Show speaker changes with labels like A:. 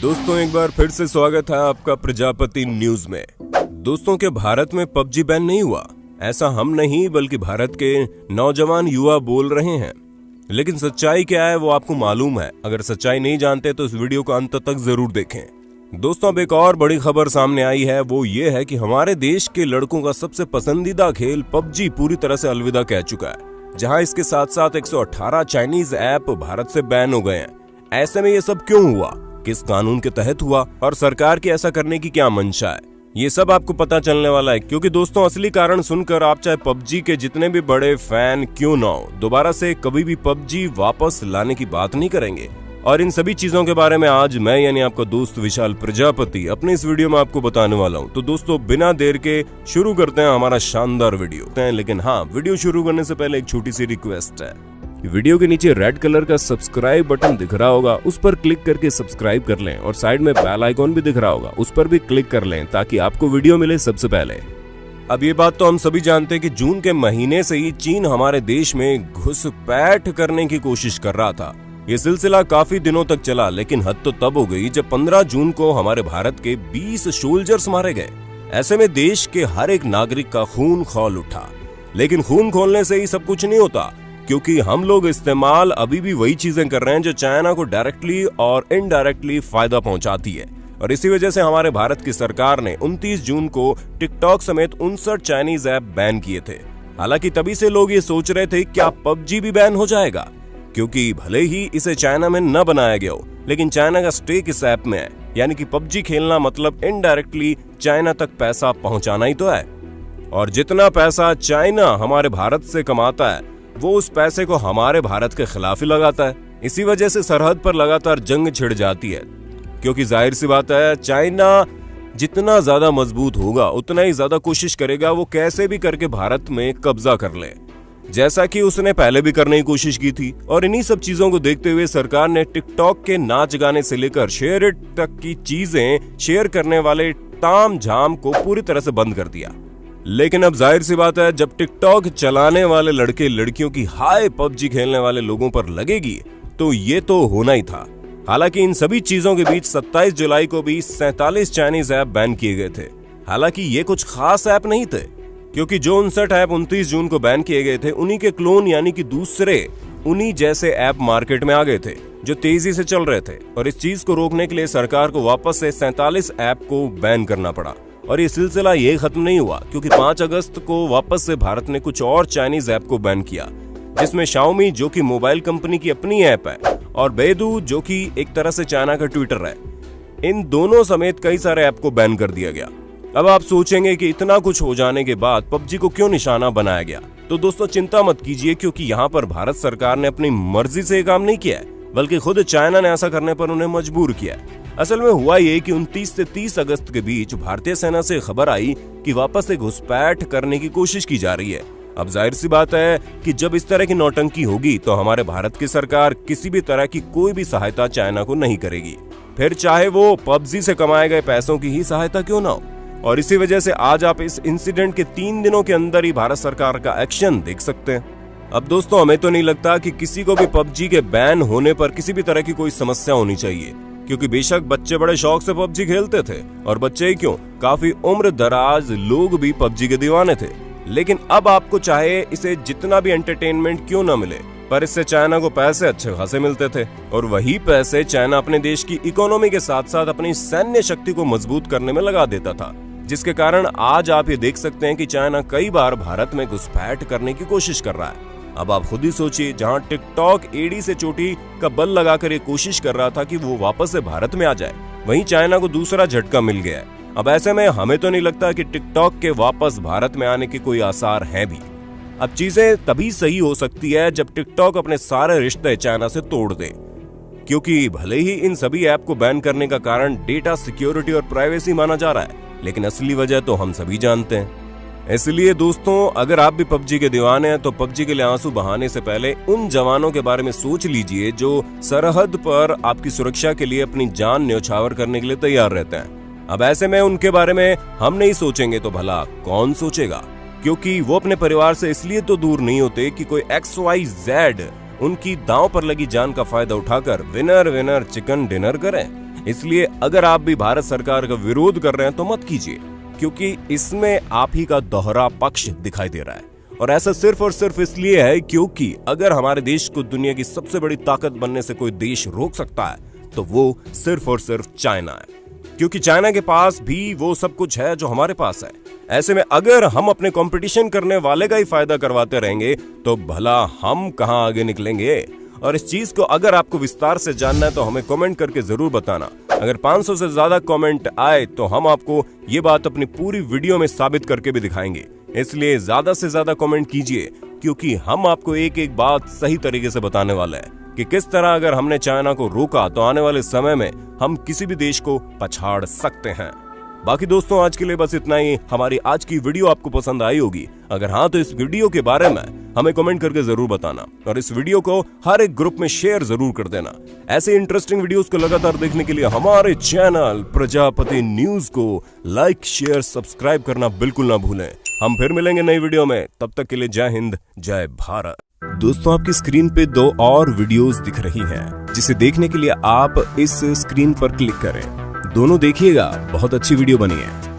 A: दोस्तों एक बार फिर से स्वागत है आपका प्रजापति न्यूज में। दोस्तों के भारत में पबजी बैन नहीं हुआ, ऐसा हम नहीं बल्कि भारत के नौजवान युवा बोल रहे हैं। लेकिन सच्चाई क्या है वो आपको मालूम है। अगर सच्चाई नहीं जानते तो इस वीडियो को अंत तक जरूर देखें। दोस्तों अब एक और बड़ी खबर सामने आई है, वो ये है कि हमारे देश के लड़कों का सबसे पसंदीदा खेल पबजी पूरी तरह से अलविदा कह चुका है, जहां इसके साथ साथ 118 चाइनीज ऐप भारत से बैन हो गए हैं। ऐसे में ये सब क्यों हुआ, किस कानून के तहत हुआ और सरकार की ऐसा करने की क्या मंशा है, ये सब आपको पता चलने वाला है। क्योंकि दोस्तों असली कारण सुनकर आप चाहे पबजी के जितने भी बड़े फैन क्यों ना हो, दोबारा से कभी भी पबजी वापस लाने की बात नहीं करेंगे। और इन सभी चीजों के बारे में आज मैं यानी आपका दोस्त विशाल प्रजापति अपने इस वीडियो में आपको बताने वाला हूं। तो दोस्तों बिना देर के शुरू करते हैं हमारा शानदार वीडियो। लेकिन हाँ, वीडियो शुरू करने से पहले एक छोटी सी रिक्वेस्ट है। वीडियो के नीचे रेड कलर का सब्सक्राइब बटन दिख रहा होगा, उस पर क्लिक करके सब्सक्राइब कर लें और साइड में बेल आइकॉन भी दिख रहा होगा, उस पर भी क्लिक कर लें ताकि आपको वीडियो मिले सबसे पहले। अब ये बात तो हम सभी जानते हैं कि जून के महीने से ही चीन हमारे देश में घुसपैठ करने की कोशिश कर रहा था। ये सिलसिला काफी दिनों तक चला, लेकिन हद तो तब हो गई जब 15 जून को हमारे भारत के 20 सोल्जर्स मारे गए। ऐसे में देश के हर एक नागरिक का खून खौल उठा। लेकिन खून खोलने से ही सब कुछ नहीं होता, क्योंकि हम लोग इस्तेमाल अभी भी वही चीजें कर रहे हैं जो चाइना को डायरेक्टली और इनडायरेक्टली फायदा पहुंचाती है। और इसी वजह से हमारे भारत की सरकार ने 29 जून को टिकटॉक समेत 59 चाइनीज ऐप बैन किए थे। हालांकि तभी से लोग ये सोच रहे थे क्या पबजी भी बैन हो जाएगा, क्योंकि भले ही इसे चाइना में न बनाया गया हो, लेकिन चाइना का स्टेक इस ऐप में है। यानी कि पबजी खेलना मतलब इनडायरेक्टली चाइना तक पैसा पहुंचाना ही तो है। और जितना पैसा चाइना हमारे भारत से कमाता है वो उस पैसे को हमारे भारत के खिलाफ ही लगाता है। इसी वजह से सरहद पर लगातार जंग छिड़ जाती है, क्योंकि जाहिर सी बात है चाइना जितना ज्यादा मजबूत होगा उतना ही ज्यादा कोशिश करेगा वो कैसे भी करके भारत में कब्जा कर ले, जैसा कि उसने पहले भी करने की कोशिश की थी। और इन्हीं सब चीजों को देखते हुए सरकार ने टिकटॉक के नाच गाने से लेकर शेयर इट तक की चीजें शेयर करने वाले ताम झाम को पूरी तरह से बंद कर दिया। लेकिन अब जाहिर सी बात है जब टिकटॉक चलाने वाले लड़के लड़कियों की हाय पबजी खेलने वाले लोगों पर लगेगी तो ये तो होना ही था। हालांकि इन सभी चीजों के बीच 27 जुलाई को भी 47 चाइनीज ऐप बैन किए गए थे। हालांकि ये कुछ खास ऐप नहीं थे, क्योंकि जो 59 ऐप 29 जून को बैन किए गए थे उन्हीं के क्लोन यानी कि दूसरे उन्हीं जैसे ऐप मार्केट में आ गए थे जो तेजी से चल रहे थे। और इस चीज को रोकने के लिए सरकार को वापस से 47 ऐप को बैन करना पड़ा। और ये सिलसिला ये खत्म नहीं हुआ, क्योंकि 5 अगस्त को वापस से भारत ने कुछ और चाइनीज ऐप को बैन किया, जिसमें शाओमी जो कि मोबाइल कंपनी की अपनी ऐप है और बेडू जो कि एक तरह से चाइना का ट्विटर है, इन दोनों समेत कई सारे ऐप को बैन कर दिया गया। अब आप सोचेंगे कि इतना कुछ हो जाने के बाद पबजी को क्यों निशाना बनाया गया। तो दोस्तों चिंता मत कीजिए, क्योंकि यहाँ पर भारत सरकार ने अपनी मर्जी से काम नहीं किया है, बल्कि खुद चाइना ने ऐसा करने पर उन्हें मजबूर किया है। असल में हुआ ये कि 29 से 30 अगस्त के बीच भारतीय सेना से खबर आई कि वापस से घुसपैठ करने की कोशिश की जा रही है। अब जाहिर सी बात है कि जब इस तरह की नौटंकी होगी तो हमारे भारत की सरकार किसी भी तरह की कोई भी सहायता चाइना को नहीं करेगी, फिर चाहे वो पबजी से कमाए गए पैसों की ही सहायता क्यों ना हो। और इसी वजह से आज आप इस इंसिडेंट के 3 दिनों के अंदर ही भारत सरकार का एक्शन देख सकते हैं। अब दोस्तों हमें तो नहीं लगता कि किसी को भी पबजी के बैन होने पर किसी भी तरह की कोई समस्या होनी चाहिए, क्योंकि बेशक बच्चे बड़े शौक से पबजी खेलते थे, और बच्चे ही क्यों, काफी उम्र दराज लोग भी पबजी के दीवाने थे। लेकिन अब आपको चाहे इसे जितना भी एंटरटेनमेंट क्यों न मिले, पर इससे चाइना को पैसे अच्छे खासे मिलते थे, और वही पैसे चाइना अपने देश की इकोनॉमी के साथ साथ अपनी सैन्य शक्ति को मजबूत करने में लगा देता था, जिसके कारण आज आप ये देख सकते हैं कि चाइना कई बार भारत में घुसपैठ करने की कोशिश कर रहा है। अब आप खुद ही सोचिए, जहां टिकटॉक एड़ी से चोटी का बल लगाकर ये कोशिश कर रहा था कि वो वापस से भारत में आ जाए, वहीं चाइना को दूसरा झटका मिल गया है। अब ऐसे में हमें तो नहीं लगता कि टिकटॉक के वापस भारत में आने के कोई आसार हैं भी। अब चीजें तभी सही हो सकती है जब टिकटॉक अपने सारे रिश्ते चाइना से तोड़ दे, क्योंकि भले ही इन सभी ऐप को बैन करने का कारण डेटा सिक्योरिटी और प्राइवेसी माना जा रहा है, लेकिन असली वजह तो हम सभी जानते हैं। इसलिए दोस्तों अगर आप भी पबजी के दीवाने हैं तो पबजी के लिए आंसू बहाने से पहले उन जवानों के बारे में सोच लीजिए जो सरहद पर आपकी सुरक्षा के लिए अपनी जान न्यौछावर करने के लिए तैयार रहते हैं। अब ऐसे में उनके बारे में हम नहीं सोचेंगे तो भला कौन सोचेगा, क्योंकि वो अपने परिवार से इसलिए तो दूर नहीं होते कि कोई XYZ उनकी दांव पर लगी जान का फायदा उठाकर विनर विनर चिकन डिनर करें। इसलिए अगर आप भी भारत सरकार का विरोध कर रहे हैं तो मत कीजिए, क्योंकि इसमें आप ही का दोहरा पक्ष दिखाई दे रहा है। और ऐसा सिर्फ और सिर्फ इसलिए है क्योंकि अगर हमारे देश को दुनिया की सबसे बड़ी ताकत बनने से कोई देश रोक सकता है तो वो सिर्फ और सिर्फ चाइना है, क्योंकि चाइना के पास भी वो सब कुछ है जो हमारे पास है। ऐसे में अगर हम अपने कंपटीशन करने वाले का ही फायदा करवाते रहेंगे तो भला हम कहां आगे निकलेंगे। और इस चीज को अगर आपको विस्तार से जानना है तो हमें कमेंट करके जरूर बताना। अगर 500 से ज्यादा कमेंट आए तो हम आपको ये बात अपनी पूरी वीडियो में साबित करके भी दिखाएंगे। इसलिए ज्यादा से ज्यादा कमेंट कीजिए, क्योंकि हम आपको एक एक बात सही तरीके से बताने वाले हैं कि किस तरह अगर हमने चाइना को रोका तो आने वाले समय में हम किसी भी देश को पछाड़ सकते हैं। बाकी दोस्तों, आज के लिए बस इतना ही। हमारी आज की वीडियो आपको पसंद आई होगी। अगर हाँ तो इस वीडियो के बारे में हमें कमेंट करके जरूर बताना और इस वीडियो को हर एक ग्रुप में शेयर जरूर कर देना। ऐसे इंटरेस्टिंग वीडियोस को लगातार देखने के लिए हमारे चैनल प्रजापति न्यूज को लाइक, शेयर, सब्सक्राइब करना बिल्कुल ना भूलें। हम फिर मिलेंगे नई वीडियो में, तब तक के लिए जय हिंद, जय भारत। दोस्तों, आपकी स्क्रीन पे 2 और वीडियोस दिख रही हैं, जिसे देखने के लिए आप इस स्क्रीन पर क्लिक करें। दोनों देखिएगा, बहुत अच्छी वीडियो बनी है।